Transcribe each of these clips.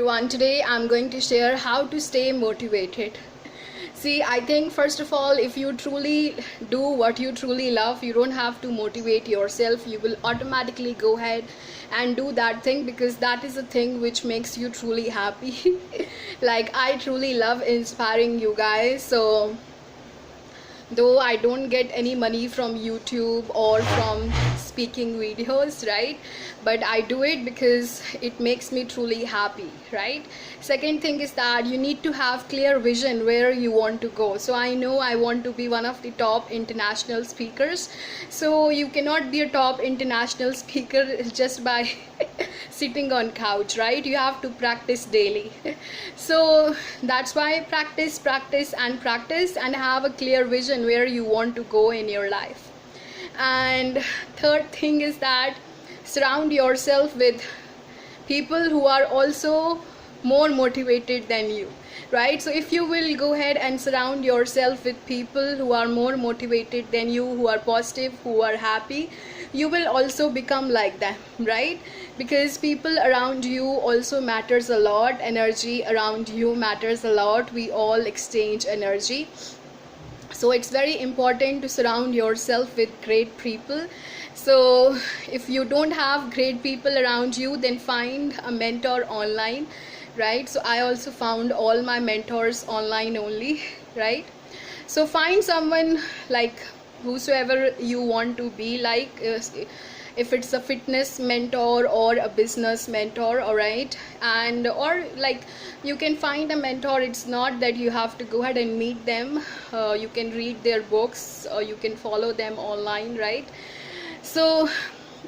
everyone. Today I'm going to share how to stay motivated. See, I think first of all, if you truly do what you truly love, you don't have to motivate yourself. You will automatically go ahead and do that thing because that is a thing which makes you truly happy. Like, I truly love inspiring you guys. So though I don't get any money from YouTube or from speaking videos, right, but I do it because it makes me truly happy, right? Second thing is that you need to have clear vision where you want to go. So I know I want to be one of the top international speakers, so you cannot be a top international speaker just by sitting on couch, right? You have to practice daily. So that's why practice and have a clear vision where you want to go in your life. And third thing is that surround yourself with people who are also more motivated than you, right? So if you will go ahead and surround yourself with people who are more motivated than you, who are positive, who are happy, you will also become like them, right? Because people around you also matters a lot. Energy around you matters a lot. We all exchange energy. So it's very important to surround yourself with great people. So if you don't have great people around you, then find a mentor online, right? So I also found all my mentors online only, right? So find someone like whosoever you want to be like, if it's a fitness mentor or a business mentor, all right, and or like you can find a mentor. It's not that you have to go ahead and meet them. You can read their books, or you can follow them online, right? So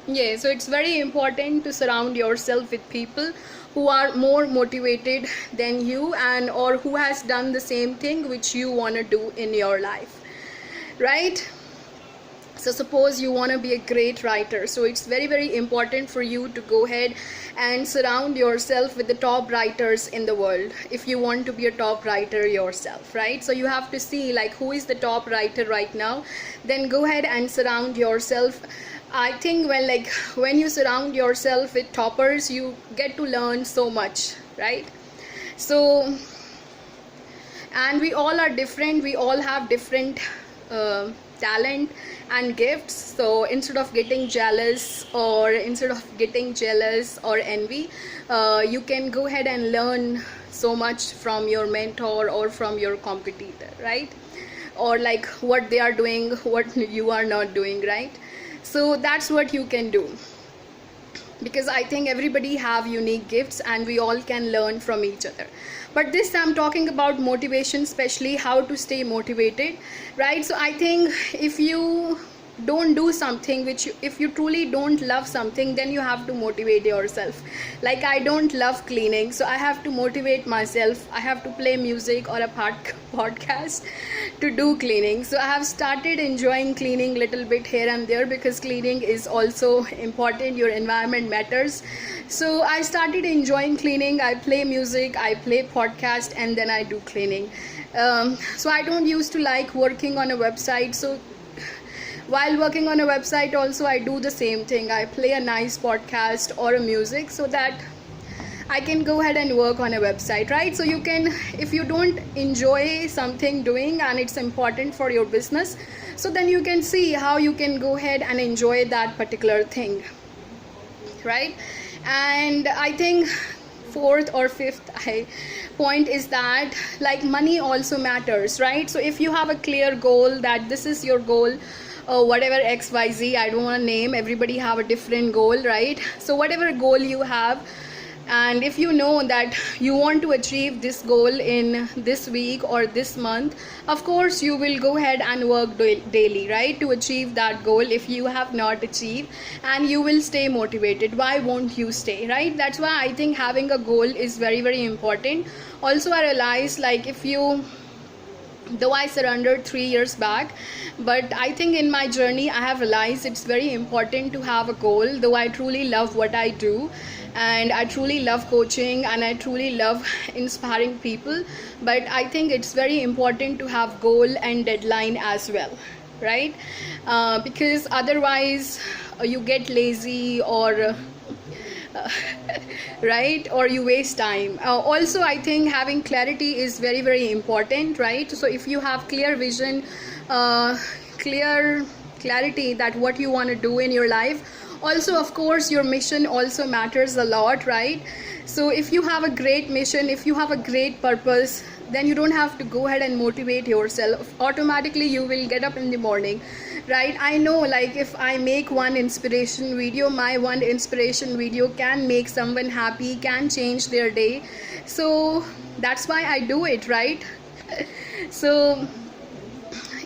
yeah, so it's very important to surround yourself with people who are more motivated than you, and or who has done the same thing which you want to do in your life, right? So suppose you want to be a great writer, so it's very important for you to go ahead and surround yourself with the top writers in the world if you want to be a top writer yourself, right? So you have to see like who is the top writer right now, then go ahead and surround yourself. I think when you surround yourself with toppers, you get to learn so much, right? So, and we all are different, we all have different talent and gifts. So instead of getting jealous or envy, you can go ahead and learn so much from your mentor or from your competitor, right? Or like what they are doing, what you are not doing, right? So that's what you can do, because I think everybody have unique gifts and we all can learn from each other. But this I'm talking about motivation, especially how to stay motivated, right? So I think if you don't do something if you truly don't love something, then you have to motivate yourself. Like, I don't love cleaning, so I have to motivate myself. I have to play music or a podcast to do cleaning. So I have started enjoying cleaning little bit here and there, because cleaning is also important. Your environment matters. So I started enjoying cleaning. I play music, I play podcast, and then I do cleaning. So I don't used to like working on a website. So while working on a website also, I do the same thing. I play a nice podcast or a music so that I can go ahead and work on a website, right? So you can, if you don't enjoy something doing and it's important for your business, so then you can see how you can go ahead and enjoy that particular thing, right? And I think fourth or fifth point is that like money also matters, right? So if you have a clear goal that this is your goal, whatever XYZ, I don't want to name, everybody have a different goal, right? So whatever goal you have, and if you know that you want to achieve this goal in this week or this month, of course you will go ahead and work daily, right, to achieve that goal. If you have not achieved, and you will stay motivated, why won't you stay, right? That's why I think having a goal is very important. Also, I realized, like, if you, though I surrendered 3 years back, but I think in my journey I have realized it's very important to have a goal. Though I truly love what I do, and I truly love coaching, and I truly love inspiring people, but I think it's very important to have goal and deadline as well, right? Because otherwise you get lazy, or uh, right, or you waste time. Also, I think having clarity is very, very important, right? So if you have clear vision, clear clarity that what you want to do in your life, also of course your mission also matters a lot, right? So if you have a great mission, if you have a great purpose, then you don't have to go ahead and motivate yourself. Automatically you will get up in the morning, right? I know, like, if I make one inspiration video, my one inspiration video can make someone happy, can change their day. So that's why I do it, right? So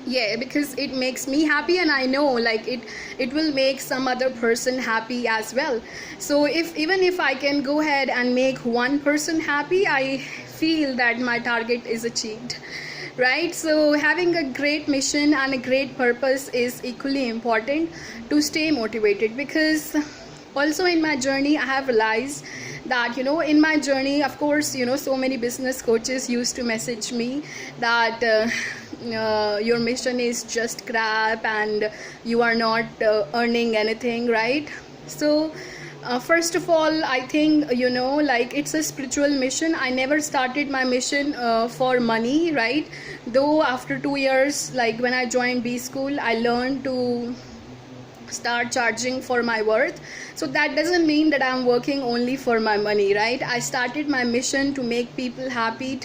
yeah, because it makes me happy, and I know, like, it will make some other person happy as well. So if even if I can go ahead and make one person happy, I feel that my target is achieved, right? So having a great mission and a great purpose is equally important to stay motivated. Because also in my journey I have realized that, you know, in my journey, of course, you know, so many business coaches used to message me that your mission is just crap and you are not earning anything, right? So first of all, I think, you know, like, it's a spiritual mission. I never started my mission for money, right? Though after 2 years, like when I joined B School, I learned to start charging for my worth. So that doesn't mean that I'm working only for my money, right? I started my mission to make people happy,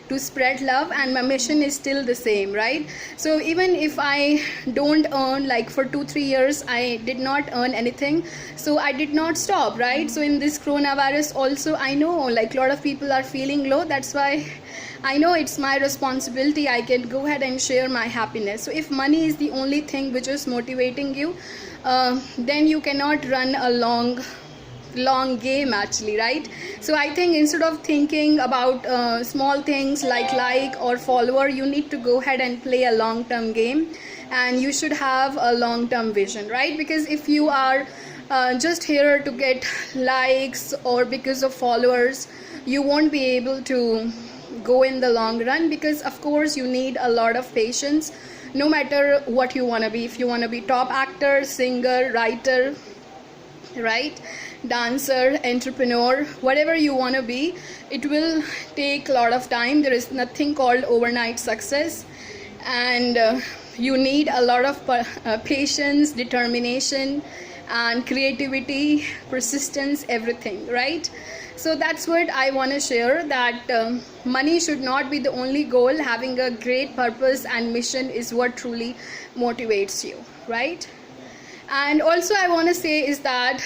to spread love, and my mission is still the same, right? So even if I don't earn, like for 2-3 years I did not earn anything, so I did not stop, right? So in this coronavirus also, I know, like, a lot of people are feeling low. That's why I know it's my responsibility. I can go ahead and share my happiness. So if money is the only thing which is motivating you, then you cannot run a long game, actually, right? So I think instead of thinking about small things like or follower, you need to go ahead and play a long-term game, and you should have a long-term vision, right? Because if you are just here to get likes or because of followers, you won't be able to go in the long run. Because of course you need a lot of patience, no matter what you want to be. If you want to be top actor, singer, writer, right, dancer, entrepreneur, whatever you want to be, it will take a lot of time. There is nothing called overnight success, and you need a lot of patience, determination, and creativity, persistence, everything, right? So that's what I want to share, that money should not be the only goal. Having a great purpose and mission is what truly motivates you, right? And also I want to say is that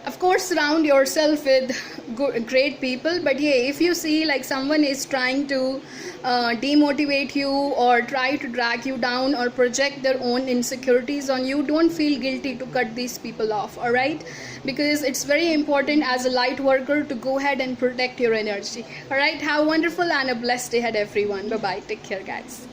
of course surround yourself with great people. But yeah, if you see like someone is trying to demotivate you or try to drag you down or project their own insecurities on you, don't feel guilty to cut these people off, all right? Because it's very important as a light worker to go ahead and protect your energy, all right? Have a wonderful and a blessed day ahead, everyone. Bye bye, take care, guys.